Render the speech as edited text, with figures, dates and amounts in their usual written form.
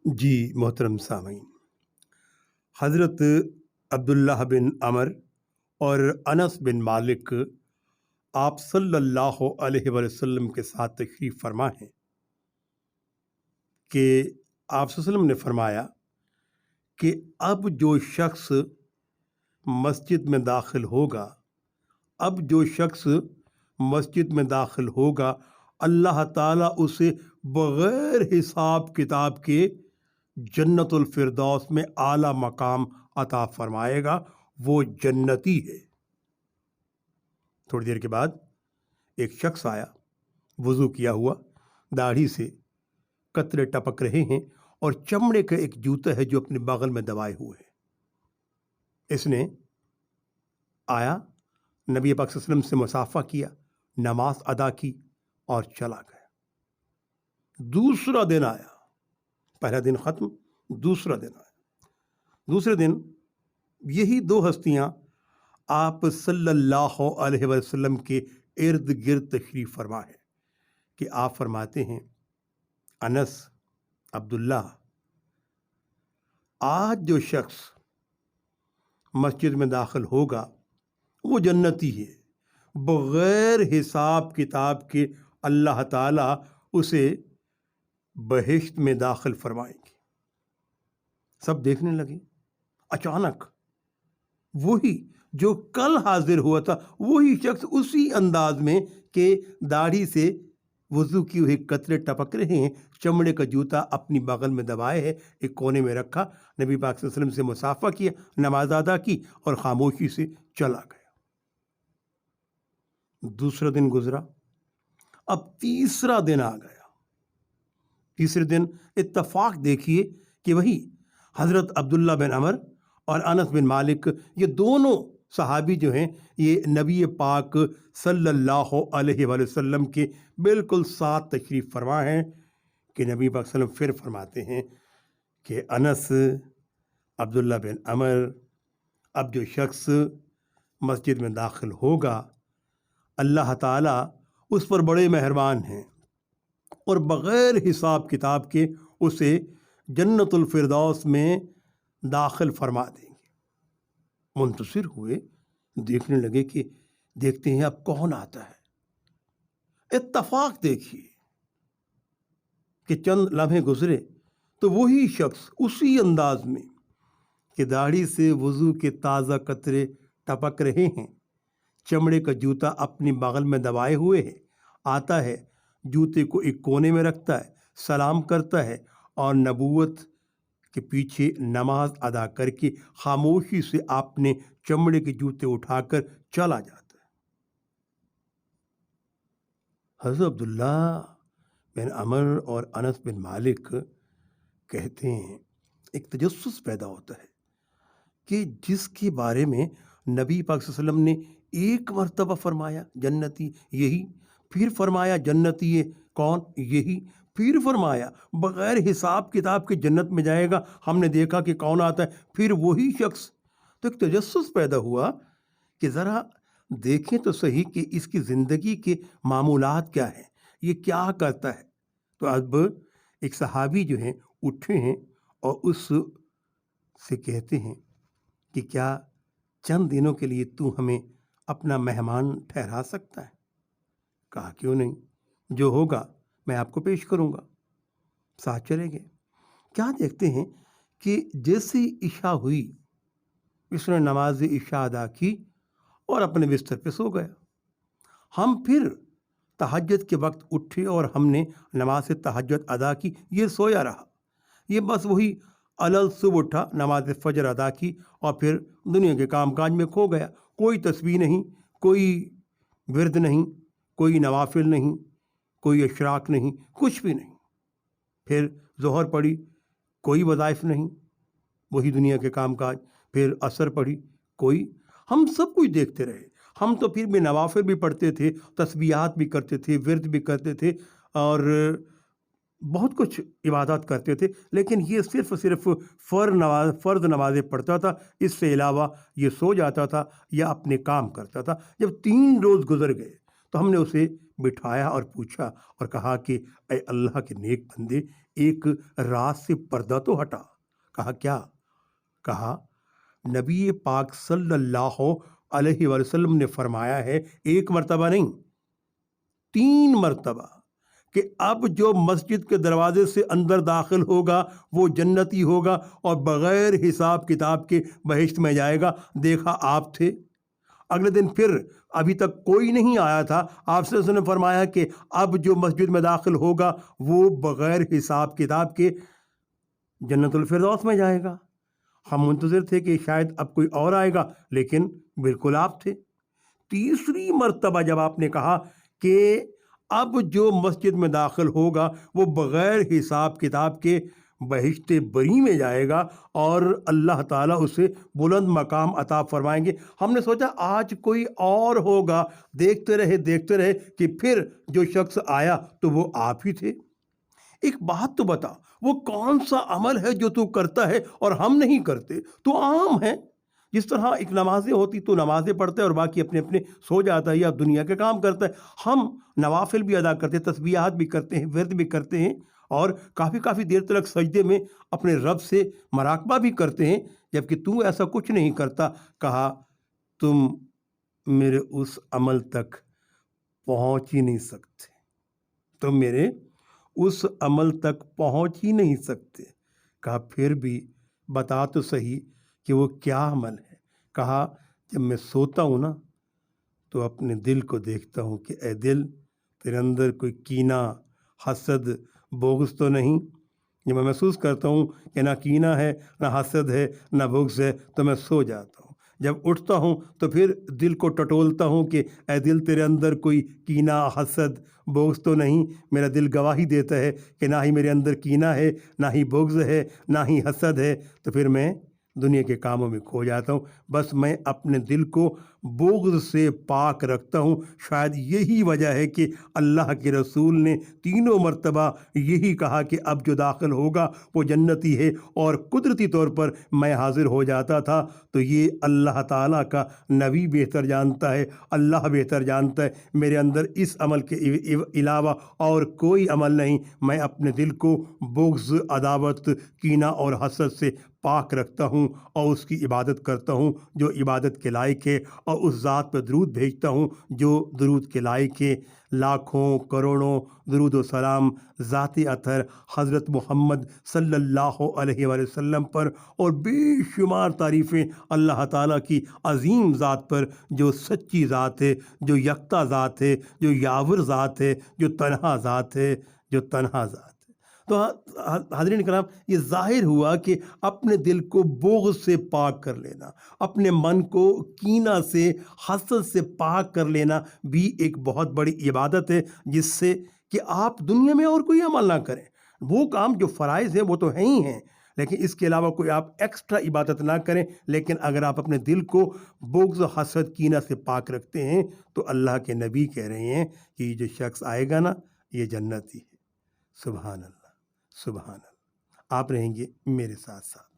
जी मोहतरम सामीन, हज़रत अब्दुल्लाह बिन अमर और अनस बिन मालिक आप सल्लल्लाहु अलैहि वसल्लम के साथ तशरीफ़ फरमा हैं कि आप वसल्लम ने फरमाया कि अब जो शख्स मस्जिद में दाखिल होगा अब जो शख्स मस्जिद में दाखिल होगा अल्लाह ताला उसे बग़ैर हिसाब किताब के जन्नतुल फिरदौस में आला मकाम अता फरमाएगा। वो जन्नती है। थोड़ी देर के बाद एक शख्स आया, वज़ू किया हुआ, दाढ़ी से कतरे टपक रहे हैं और चमड़े का एक जूता है जो अपने बगल में दबाए हुए है। इसने आया, नबी पाक सल्लल्लाहु अलैहि वसल्लम से मुसाफा किया, नमाज अदा की और चला गया। दूसरा दिन आया, पहला दिन ख़त्म, दूसरा दिन आया। दूसरे दिन यही दो हस्तियां आप सल्लल्लाहु अलैहि वसल्लम के इर्द गिर्द तशरीफ़ फरमा है कि आप फरमाते हैं, अनस, अब्दुल्ला, आज जो शख्स मस्जिद में दाखिल होगा वो जन्नती है, बग़ैर हिसाब किताब के अल्लाह ताला उसे बहिश्त में दाखिल फरमाएंगे। सब देखने लगे। अचानक वही जो कल हाजिर हुआ था वही शख्स उसी अंदाज में कि दाढ़ी से वज़ू की हुई कतरे टपक रहे हैं, चमड़े का जूता अपनी बगल में दबाए है, एक कोने में रखा, नबी पाक सल्लल्लाहु अलैहि वसल्लम से मुसाफा किया, नमाज अदा की और खामोशी से चला गया। दूसरा दिन गुजरा, अब तीसरा दिन आ गया। तीसरे दिन इत्तफाक देखिए कि वही हज़रत अब्दुल्ला बिन अमर और अनस बिन मालिक, ये दोनों सहाबी जो हैं ये नबी पाक सल्लल्लाहु अलैहि वसल्लम के बिल्कुल साथ तशरीफ़ फरमा हैं कि नबी पाक सल्लल्लाहु अलैहि वसल्लम फिर फरमाते हैं कि अनस, अब्दुल्ला बिन अमर, अब जो शख्स मस्जिद में दाखिल होगा अल्लाह ताला उस पर बड़े मेहरबान हैं और बग़ैर हिसाब किताब के उसे जन्नतुल फिरदौस में दाखिल फरमा देंगे। मुंतशिर हुए, देखने लगे कि देखते हैं अब कौन आता है। इत्तफाक देखिए कि चंद लम्हे गुजरे तो वही शख्स उसी अंदाज में कि दाढ़ी से वज़ू के ताज़ा कतरे टपक रहे हैं, चमड़े का जूता अपनी बगल में दबाए हुए है, आता है, जूते को एक कोने में रखता है, सलाम करता है और नबूवत के पीछे नमाज अदा करके खामोशी से अपने चमड़े के जूते उठाकर चला जाता है। हज़रत अब्दुल्ला बिन अमर और अनस बिन मालिक कहते हैं, एक तजस्सुस पैदा होता है कि जिसके बारे में नबी पाक सल्लल्लाहु अलैहि वसल्लम ने एक मर्तबा फरमाया जन्नती यही, फिर फरमाया जन्नती ये कौन, यही, फिर फरमाया बग़ैर हिसाब किताब के जन्नत में जाएगा, हमने देखा कि कौन आता है, फिर वही शख्स। तो एक तजस्सुस पैदा हुआ कि ज़रा देखें तो सही कि इसकी ज़िंदगी के मामूलात क्या हैं, ये क्या करता है। तो अब एक सहाबी जो हैं उठे हैं और उस से कहते हैं कि क्या चंद दिनों के लिए तू हमें अपना मेहमान ठहरा सकता है। कहा क्यों नहीं, जो होगा मैं आपको पेश करूंगा। साथ चले गए। क्या देखते हैं कि जैसे इशा हुई इसने नमाज इशा अदा की और अपने बिस्तर पे सो गया। हम फिर तहज्जुद के वक्त उठे और हमने नमाज तहज्जुद अदा की, ये सोया रहा। ये बस वही अलल सुबह उठा, नमाज फजर अदा की और फिर दुनिया के कामकाज में खो गया। कोई तस्बीह नहीं, कोई विर्द नहीं, कोई नवाफिल नहीं, कोई अशराक नहीं, कुछ भी नहीं। फिर ज़ोहर पढ़ी, कोई वज़ाइफ नहीं, वही दुनिया के कामकाज। फिर असर पढ़ी, कोई, हम सब कुछ देखते रहे। हम तो फिर भी नवाफिल भी पढ़ते थे, तस्बीहात भी करते थे, विर्द भी करते थे और बहुत कुछ इबादत करते थे, लेकिन ये सिर्फ फ़र्द नमाज़ें पढ़ता था। इससे अलावा ये सो जाता था या अपने काम करता था। जब 3 रोज़ गुजर गए تو ہم نے اسے بٹھایا اور پوچھا اور کہا کہ اے اللہ کے نیک بندے، ایک رات سے پردہ تو ہٹا۔ کہا کیا؟ کہا نبی پاک صلی اللہ علیہ وسلم نے فرمایا ہے، ایک مرتبہ نہیں 3 مرتبہ، کہ اب جو مسجد کے دروازے سے اندر داخل ہوگا وہ جنتی ہوگا اور بغیر حساب کتاب کے بہشت میں جائے گا۔ دیکھا آپ تھے۔ اگلے دن پھر ابھی تک کوئی نہیں آیا تھا، آپ سے اس نے فرمایا کہ اب جو مسجد میں داخل ہوگا وہ بغیر حساب کتاب کے جنت الفردوس میں جائے گا۔ ہم منتظر تھے کہ شاید اب کوئی اور آئے گا، لیکن بالکل آپ تھے۔ تیسری مرتبہ جب آپ نے کہا کہ اب جو مسجد میں داخل ہوگا وہ بغیر حساب کتاب کے بہشت بری میں جائے گا اور اللہ تعالیٰ اسے بلند مقام عطا فرمائیں گے۔ ہم نے سوچا آج کوئی اور ہوگا، دیکھتے رہے کہ پھر جو شخص آیا تو وہ آپ ہی تھے۔ ایک بات تو بتا، وہ کون سا عمل ہے جو تو کرتا ہے اور ہم نہیں کرتے؟ تو عام ہے، جس طرح ایک نمازیں ہوتی تو نمازیں پڑھتا ہے اور باقی اپنے اپنے سو جاتا ہے یا دنیا کے کام کرتا ہے۔ ہم نوافل بھی ادا کرتے ہیں، تسبیحات بھی کرتے ہیں، ورد بھی کرتے ہیں اور کافی دیر تک سجدے میں اپنے رب سے مراقبہ بھی کرتے ہیں، جبکہ تو ایسا کچھ نہیں کرتا۔ کہا تم میرے اس عمل تک پہنچ ہی نہیں سکتے، تم میرے اس عمل تک پہنچ ہی نہیں سکتے۔ کہا پھر بھی بتا تو صحیح کہ وہ کیا عمل ہے؟ کہا جب میں سوتا ہوں نا تو اپنے دل کو دیکھتا ہوں کہ اے دل، تیرے اندر کوئی کینہ، حسد، بغض تو نہیں؟ جب میں محسوس کرتا ہوں کہ نہ کینہ ہے، نہ حسد ہے، نہ بغض ہے، تو میں سو جاتا ہوں۔ جب اٹھتا ہوں تو پھر دل کو ٹٹولتا ہوں کہ اے دل، تیرے اندر کوئی کینہ، حسد، بغض تو نہیں؟ میرا دل گواہی دیتا ہے کہ نہ ہی میرے اندر کینہ ہے، نہ ہی بغض ہے، نہ ہی حسد ہے۔ تو پھر میں دنیا کے کاموں میں کھو جاتا ہوں۔ بس میں اپنے دل کو بغض سے پاک رکھتا ہوں۔ شاید یہی وجہ ہے کہ اللہ کے رسول نے 3 مرتبہ یہی کہا کہ اب جو داخل ہوگا وہ جنتی ہے، اور قدرتی طور پر میں حاضر ہو جاتا تھا۔ تو یہ اللہ تعالیٰ کا نبی بہتر جانتا ہے، اللہ بہتر جانتا ہے میرے اندر اس عمل کے علاوہ اور کوئی عمل نہیں۔ میں اپنے دل کو بغض، عداوت، کینہ اور حسد سے پاک رکھتا ہوں اور اس کی عبادت کرتا ہوں جو عبادت کے لائق ہے، اور اس ذات پہ درود بھیجتا ہوں جو درود کے لائق ہے۔ لاکھوں کروڑوں درود و سلام ذات اطہر حضرت محمد صلی اللہ علیہ وآلہ وسلم پر، اور بے شمار تعریفیں اللہ تعالیٰ کی عظیم ذات پر، جو سچی ذات ہے، جو یکتا ذات ہے، جو یاور ذات ہے، جو تنہا ذات ہے، جو تنہا ذات ہے۔ تو حاضرین کرام، یہ ظاہر ہوا کہ اپنے دل کو بغض سے پاک کر لینا، اپنے من کو کینہ سے، حسد سے پاک کر لینا بھی ایک بہت بڑی عبادت ہے، جس سے کہ آپ دنیا میں اور کوئی عمل نہ کریں۔ وہ کام جو فرائض ہیں وہ تو ہیں ہی ہیں، لیکن اس کے علاوہ کوئی آپ ایکسٹرا عبادت نہ کریں۔ لیکن اگر آپ اپنے دل کو بغض، حسد، کینہ سے پاک رکھتے ہیں تو اللہ کے نبی کہہ رہے ہیں کہ یہ جو شخص آئے گا نا، یہ جنتی ہے۔ سبحان اللہ، سبحان اللہ۔ آپ رہیں گے میرے ساتھ ساتھ۔